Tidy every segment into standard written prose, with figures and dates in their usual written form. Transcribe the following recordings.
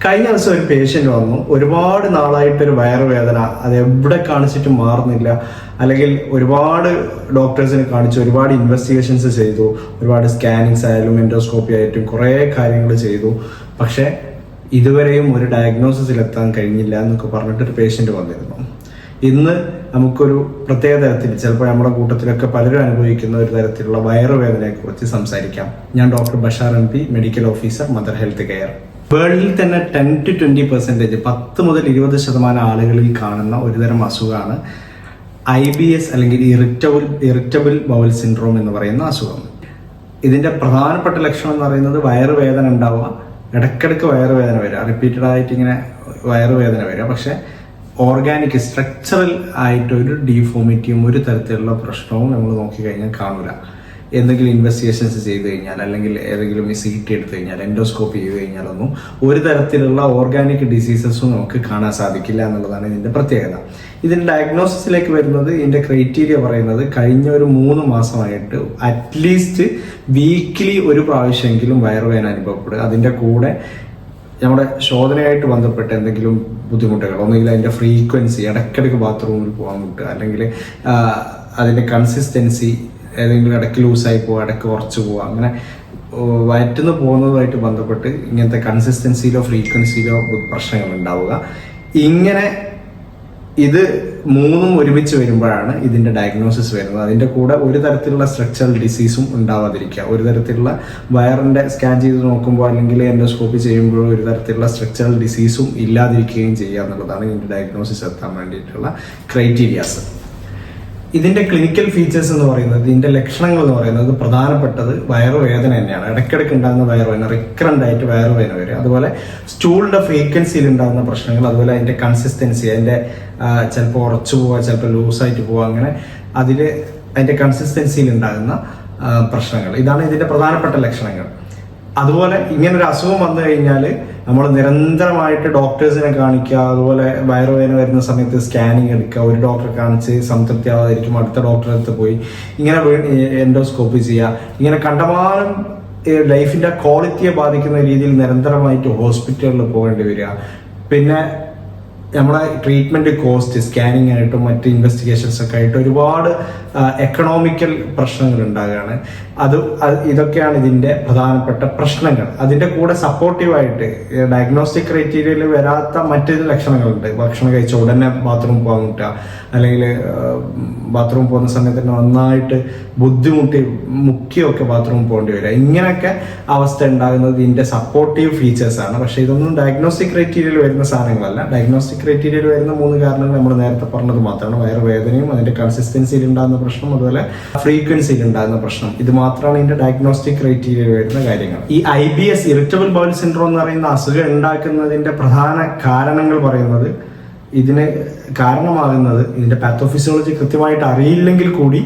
കഴിഞ്ഞ ദിവസം ഒരു പേഷ്യൻ്റ് വന്നു, ഒരുപാട് നാളായിട്ടൊരു വയറുവേദന, അത് എവിടെ കാണിച്ചിട്ടും മാറുന്നില്ല. അല്ലെങ്കിൽ ഒരുപാട് ഡോക്ടേഴ്സിനെ കാണിച്ചു, ഒരുപാട് ഇൻവെസ്റ്റിഗേഷൻസ് ചെയ്തു, ഒരുപാട് സ്കാനിങ്സ് ആയാലും എൻഡോസ്കോപ്പി ആയിട്ടും കുറേ കാര്യങ്ങൾ ചെയ്തു. പക്ഷേ ഇതുവരെയും ഒരു ഡയഗ്നോസിസിലെത്താൻ കഴിഞ്ഞില്ല എന്നൊക്കെ പറഞ്ഞിട്ടൊരു പേഷ്യൻ്റ് വന്നിരുന്നു. ഇന്ന് നമുക്കൊരു പ്രത്യേക തരത്തിൽ, ചിലപ്പോൾ നമ്മുടെ കൂട്ടത്തിലൊക്കെ പലരും അനുഭവിക്കുന്ന ഒരു തരത്തിലുള്ള വയറുവേദനയെക്കുറിച്ച് സംസാരിക്കാം. ഞാൻ doctor Bashar MP, medical officer, mother health care. വേൾഡിൽ തന്നെ 10 to 20%, 10 മുതൽ 20% ആളുകളിൽ കാണുന്ന ഒരുതരം അസുഖമാണ് IBS അല്ലെങ്കിൽ ഇറിറ്റബിൾ ബവൽ സിൻഡ്രോം എന്ന് പറയുന്ന അസുഖം. ഇതിന്റെ പ്രധാനപ്പെട്ട ലക്ഷണം എന്ന് പറയുന്നത് വയറുവേദന ഉണ്ടാവുക, ഇടയ്ക്കിടയ്ക്ക് വയറുവേദന വരിക, റിപ്പീറ്റഡ് ആയിട്ട് ഇങ്ങനെ വയറുവേദന വരിക. പക്ഷെ ഓർഗാനിക് സ്ട്രക്ചറൽ ആയിട്ടൊരു ഡീഫോമിറ്റിയും ഒരു തരത്തിലുള്ള പ്രശ്നവും നമ്മൾ നോക്കിക്കഴിഞ്ഞാൽ കാണൂല. എന്തെങ്കിലും ഇൻവെസ്റ്റിഗേഷൻസ് ചെയ്ത് കഴിഞ്ഞാൽ, അല്ലെങ്കിൽ ഏതെങ്കിലും CT എടുത്തു കഴിഞ്ഞാൽ, എൻഡോസ്കോപ്പി ചെയ്ത് കഴിഞ്ഞാലൊന്നും ഒരു തരത്തിലുള്ള ഓർഗാനിക് ഡിസീസസും നമുക്ക് കാണാൻ സാധിക്കില്ല എന്നുള്ളതാണ് ഇതിന്റെ പ്രത്യേകത. ഇതിന്റെ ഡയഗ്നോസിസിലേക്ക് വരുന്നത്, ഇതിന്റെ ക്രൈറ്റീരിയ പറയുന്നത് കഴിഞ്ഞ ഒരു 3 മാസമായിട്ട് അറ്റ്ലീസ്റ്റ് വീക്ക്ലി ഒരു പ്രാവശ്യമെങ്കിലും വയറുവേദന അനുഭവപ്പെടുക. അതിന്റെ കൂടെ നമ്മുടെ ശോധനയായിട്ട് ബന്ധപ്പെട്ട് എന്തെങ്കിലും ബുദ്ധിമുട്ടുകൾ, ഒന്നുകിൽ അതിന്റെ ഫ്രീക്വൻസി, ഇടയ്ക്കിടയ്ക്ക് ബാത്റൂമിൽ പോകാൻ കിട്ടുക, അല്ലെങ്കിൽ അതിന്റെ കൺസിസ്റ്റൻസി ഏതെങ്കിലും ഇടയ്ക്ക് ലൂസായി പോവുക, ഇടയ്ക്ക് കുറച്ച് പോവുക, അങ്ങനെ വയറ്റുന്ന് പോകുന്നതുമായിട്ട് ബന്ധപ്പെട്ട് ഇങ്ങനത്തെ കൺസിസ്റ്റൻസിയിലോ ഫ്രീക്വൻസിയിലോ പ്രശ്നങ്ങൾ ഉണ്ടാവുക. ഇങ്ങനെ ഇത് 3ഉം ഒരുമിച്ച് വരുമ്പോഴാണ് ഇതിന്റെ ഡയഗ്നോസിസ് വരുന്നത്. അതിന്റെ കൂടെ ഒരു തരത്തിലുള്ള സ്ട്രക്ചറൽ ഡിസീസും ഉണ്ടാവാതിരിക്കുക, ഒരു തരത്തിലുള്ള വയറിന്റെ സ്കാൻ ചെയ്ത് നോക്കുമ്പോൾ അല്ലെങ്കിൽ എൻഡോസ്കോപ്പി ചെയ്യുമ്പോഴോ ഒരു തരത്തിലുള്ള സ്ട്രക്ചറൽ ഡിസീസും ഇല്ലാതിരിക്കുകയും ചെയ്യുക എന്നുള്ളതാണ് ഇതിന്റെ ഡയഗ്നോസിസ് എത്താൻ വേണ്ടിയിട്ടുള്ള ക്രൈറ്റീരിയാസ്. ഇതിന്റെ ക്ലിനിക്കൽ ഫീച്ചേഴ്സ് എന്ന് പറയുന്നത്, ഇതിന്റെ ലക്ഷണങ്ങൾ എന്ന് പറയുന്നത് പ്രധാനപ്പെട്ടത് വയറുവേദന തന്നെയാണ്. ഇടയ്ക്കിടയ്ക്ക് ഉണ്ടാകുന്ന വയറുവേദന, റിക്കറന്റ് ആയിട്ട് വയറുവേദന വരും. അതുപോലെ സ്റ്റൂളിന്റെ ഫ്രീക്വൻസിയിൽ ഉണ്ടാകുന്ന പ്രശ്നങ്ങൾ, അതുപോലെ അതിന്റെ കൺസിസ്റ്റൻസി, അതിന്റെ ചിലപ്പോൾ ഉറച്ചു പോവുക, ചിലപ്പോൾ ലൂസായിട്ട് പോവുക, അങ്ങനെ അതിന്റെ കൺസിസ്റ്റൻസിയിൽ ഉണ്ടാകുന്ന പ്രശ്നങ്ങൾ, ഇതാണ് ഇതിന്റെ പ്രധാനപ്പെട്ട ലക്ഷണങ്ങൾ. അതുപോലെ ഇങ്ങനൊരു അസുഖം വന്നു കഴിഞ്ഞാൽ നമ്മൾ നിരന്തരമായിട്ട് ഡോക്ടേഴ്സിനെ കാണിക്കുക, അതുപോലെ വയറുവേദന വരുന്ന സമയത്ത് സ്കാനിങ് എടുക്കുക, ഒരു ഡോക്ടറെ കാണിച്ച് സംതൃപ്തി ആവാതിരിക്കും അടുത്ത ഡോക്ടറെ അടുത്ത് പോയി ഇങ്ങനെ എൻഡോസ്കോപ്പി ചെയ്യുക, ഇങ്ങനെ കണ്ടമാനം ലൈഫിന്റെ ക്വാളിറ്റിയെ ബാധിക്കുന്ന രീതിയിൽ നിരന്തരമായിട്ട് ഹോസ്പിറ്റലിൽ പോകേണ്ടി വരിക. പിന്നെ നമ്മുടെ ട്രീറ്റ്മെന്റ് കോസ്റ്റ്, സ്കാനിങ് ആയിട്ടും മറ്റ് ഇൻവെസ്റ്റിഗേഷൻസ് ഒക്കെ ആയിട്ട് ഒരുപാട് എക്കണോമിക്കൽ പ്രശ്നങ്ങൾ ഉണ്ടാകുകയാണ്. ഇതൊക്കെയാണ് ഇതിന്റെ പ്രധാനപ്പെട്ട പ്രശ്നങ്ങൾ. അതിന്റെ കൂടെ സപ്പോർട്ടീവായിട്ട് ഡയഗ്നോസ്റ്റിക് ക്രൈറ്റീരിയയിൽ വരാത്ത മറ്റ് ലക്ഷണങ്ങളുണ്ട്. ഭക്ഷണം കഴിച്ച ഉടനെ ബാത്റൂം പോകാൻ കിട്ടുക, അല്ലെങ്കിൽ ബാത്റൂം പോകുന്ന സമയത്ത് നന്നായിട്ട് മുക്കിയൊക്കെ ബാത്റൂം പോകേണ്ടി വരിക, ഇങ്ങനെയൊക്കെ അവസ്ഥ ഉണ്ടാകുന്നത് ഇതിന്റെ സപ്പോർട്ടീവ് ഫീച്ചേഴ്സ് ആണ്. പക്ഷെ ഇതൊന്നും ഡയഗ്നോസ്റ്റിക് ക്രൈറ്റീരിയയിൽ വരുന്ന സാധനങ്ങളല്ല. ഡയഗ്നോസ്റ്റിക് ക്രൈറ്റീരിയയിൽ വരുന്ന 3 കാരണങ്ങൾ നമ്മൾ നേരത്തെ പറഞ്ഞത് മാത്രമാണ്: വയറുവേദനയും അതിന്റെ കൺസിസ്റ്റൻസിയിൽ ഉണ്ടാകുന്ന പ്രശ്നം, അതുപോലെ ഫ്രീക്വൻസിയിൽ ഉണ്ടാകുന്ന പ്രശ്നം. ഇത് മാത്രമാണ് ഇതിന്റെ ഡയഗ്നോസ്റ്റിക് ക്രൈറ്റീരിയയിൽ വരുന്ന കാര്യങ്ങൾ. ഈ IBS, ഇറിറ്റബിൾ ബവൽ സിൻഡ്രോം എന്ന് പറയുന്ന അസുഖം ഉണ്ടാക്കുന്നതിന്റെ പ്രധാന കാരണങ്ങൾ പറയുന്നത്, ഇതിന് കാരണമാകുന്നത് ഇതിന്റെ പാത്തോഫിസിയോളജി കൃത്യമായിട്ട് അറിയില്ലെങ്കിൽ കൂടി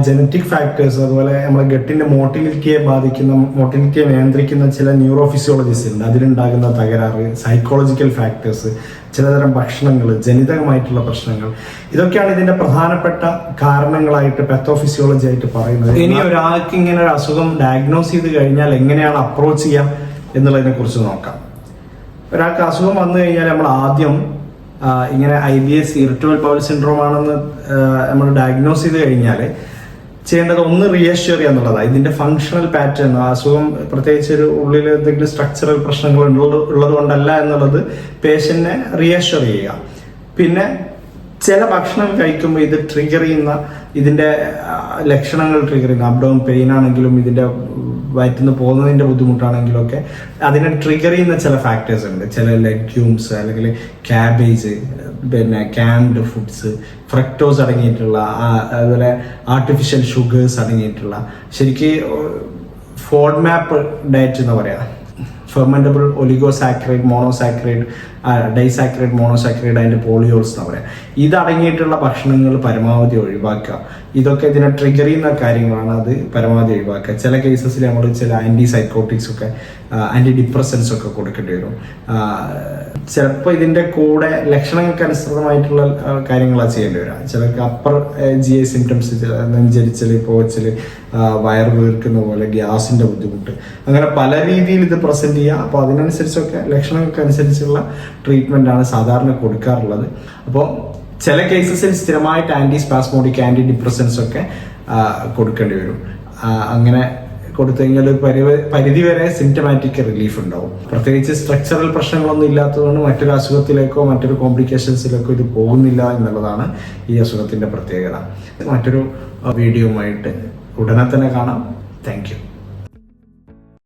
ജനറ്റിക് ഫാക്ടേഴ്സ്, അതുപോലെ നമ്മുടെ ഗട്ടിന്റെ മോട്ടിലിറ്റിയെ നിയന്ത്രിക്കുന്ന ചില ന്യൂറോ ഫിസിയോളജീസ് ഉണ്ട്, അതിലുണ്ടാകുന്ന തകരാറ്, സൈക്കോളജിക്കൽ ഫാക്ടേഴ്സ്, ചിലതരം ഭക്ഷണങ്ങൾ, ജനിതകമായിട്ടുള്ള പ്രശ്നങ്ങൾ, ഇതൊക്കെയാണ് ഇതിന്റെ പ്രധാനപ്പെട്ട കാരണങ്ങളായിട്ട് പാത്തോഫിസിയോളജി ആയിട്ട് പറയുന്നത്. ഇനി ഒരാൾക്ക് ഇങ്ങനെ ഒരു അസുഖം ഡയഗ്നോസ് ചെയ്ത് കഴിഞ്ഞാൽ എങ്ങനെയാണ് അപ്രോച്ച് ചെയ്യാം എന്നുള്ളതിനെ കുറിച്ച് നോക്കാം. ഒരാൾക്ക് അസുഖം വന്നു കഴിഞ്ഞാൽ നമ്മൾ ആദ്യം ഇങ്ങനെ IBS, ഇറിറ്റബിൾ ബവൽ സിൻഡ്രോം ആണെന്ന് നമ്മൾ ഡയഗ്നോസ് ചെയ്ത് കഴിഞ്ഞാൽ ചെയ്യേണ്ടത് ഒന്ന് റിയഷ്യൂർ ചെയ്യുക എന്നുള്ളതാണ്. ഇതിന്റെ ഫങ്ഷണൽ പാറ്റേൺ, അസുഖം പ്രത്യേകിച്ച് ഒരു ഉള്ളിൽ എന്തെങ്കിലും സ്ട്രക്ചറൽ പ്രശ്നങ്ങൾ ഉള്ളത് കൊണ്ടല്ല എന്നുള്ളത് പേഷ്യന്റിനെ റിയഷ്യൂർ ചെയ്യുക. പിന്നെ ചില ഭക്ഷണം കഴിക്കുമ്പോൾ ഇത് ട്രിഗർ ചെയ്യുന്ന, ഇതിന്റെ ലക്ഷണങ്ങൾ ട്രിഗർ ചെയ്യുന്ന, അബ്ഡോമൻ പെയിൻ ആണെങ്കിലും ഇതിന്റെ വയറ്റിന്ന് പോകുന്നതിന്റെ ബുദ്ധിമുട്ടാണെങ്കിലും ഒക്കെ അതിനെ ട്രിഗർ ചെയ്യുന്ന ചില ഫാക്ടേഴ്സ് ഉണ്ട്. ചില ലെഗ്യൂംസ്, അല്ലെങ്കിൽ ക്യാബേജ്, പിന്നെ ക്യാൻഡ് ഫുഡ്സ്, ഫ്രക്ടോസ് അടങ്ങിയിട്ടുള്ള, അതുപോലെ ആർട്ടിഫിഷ്യൽ ഷുഗേഴ്സ് അടങ്ങിയിട്ടുള്ള, ശരിക്കും ഫോഡ്മാപ്പ് ഡയറ്റ് എന്ന് പറയാം, ഫെർമെന്റബിൾ ഒലിഗോസാക്രൈഡ്, മോണോസാക്രൈഡ്, ഡൈസാക്രൈഡ്, മോണോസാക്രൈഡ്, അതിന്റെ പോളിയോൾസ് എന്ന് പറയാം. ഇതടങ്ങിയിട്ടുള്ള ഭക്ഷണങ്ങൾ പരമാവധി ഒഴിവാക്കുക. ഇതൊക്കെ ഇതിനെ ട്രിഗർ ചെയ്യുന്ന കാര്യങ്ങളാണ്, അത് പരമാവധി ഒഴിവാക്കുക. ചില കേസസിൽ നമ്മൾ ചില ആന്റി സൈക്കോട്ടിക്സ് ഒക്കെ ആൻറ്റി ഡിപ്രസൻസ് ഒക്കെ കൊടുക്കേണ്ടി വരും. ചിലപ്പോൾ ഇതിൻ്റെ കൂടെ ലക്ഷണങ്ങൾക്ക് അനുസൃതമായിട്ടുള്ള കാര്യങ്ങളാണ് ചെയ്യേണ്ടി വരിക. ചിലർക്ക് അപ്പർ GI സിംറ്റംസ്, നെഞ്ചരിച്ചൽ, പോച്ചൽ, വയറ് വീർക്കുന്ന പോലെ, ഗ്യാസിൻ്റെ ബുദ്ധിമുട്ട്, അങ്ങനെ പല രീതിയിൽ ഇത് പ്രസൻറ്റ് ചെയ്യുക. അപ്പോൾ അതിനനുസരിച്ചൊക്കെ ലക്ഷണങ്ങൾക്ക് അനുസരിച്ചുള്ള ട്രീറ്റ്മെൻറ്റാണ് സാധാരണ കൊടുക്കാറുള്ളത്. അപ്പോൾ ചില കേസസിൽ സ്ഥിരമായിട്ട് ആൻറ്റിസ്പാസ്മോഡിക്, ആൻറ്റി ഡിപ്രസൻസ് ഒക്കെ കൊടുക്കേണ്ടി വരും. അങ്ങനെ കൊടുത്തു കഴിഞ്ഞാൽ പരിധിവരെ സിംറ്റമാറ്റിക് റിലീഫ് ഉണ്ടാവും. പ്രത്യേകിച്ച് സ്ട്രക്ചറൽ പ്രശ്നങ്ങളൊന്നും ഇല്ലാത്തതുകൊണ്ട് മറ്റൊരു അസുഖത്തിലേക്കോ മറ്റൊരു കോംപ്ലിക്കേഷൻസിലേക്കോ ഇത് പോകുന്നില്ല എന്നുള്ളതാണ് ഈ അസുഖത്തിൻ്റെ പ്രത്യേകത. മറ്റൊരു വീഡിയോയുമായിട്ട് ഉടനെ തന്നെ കാണാം. Thank you.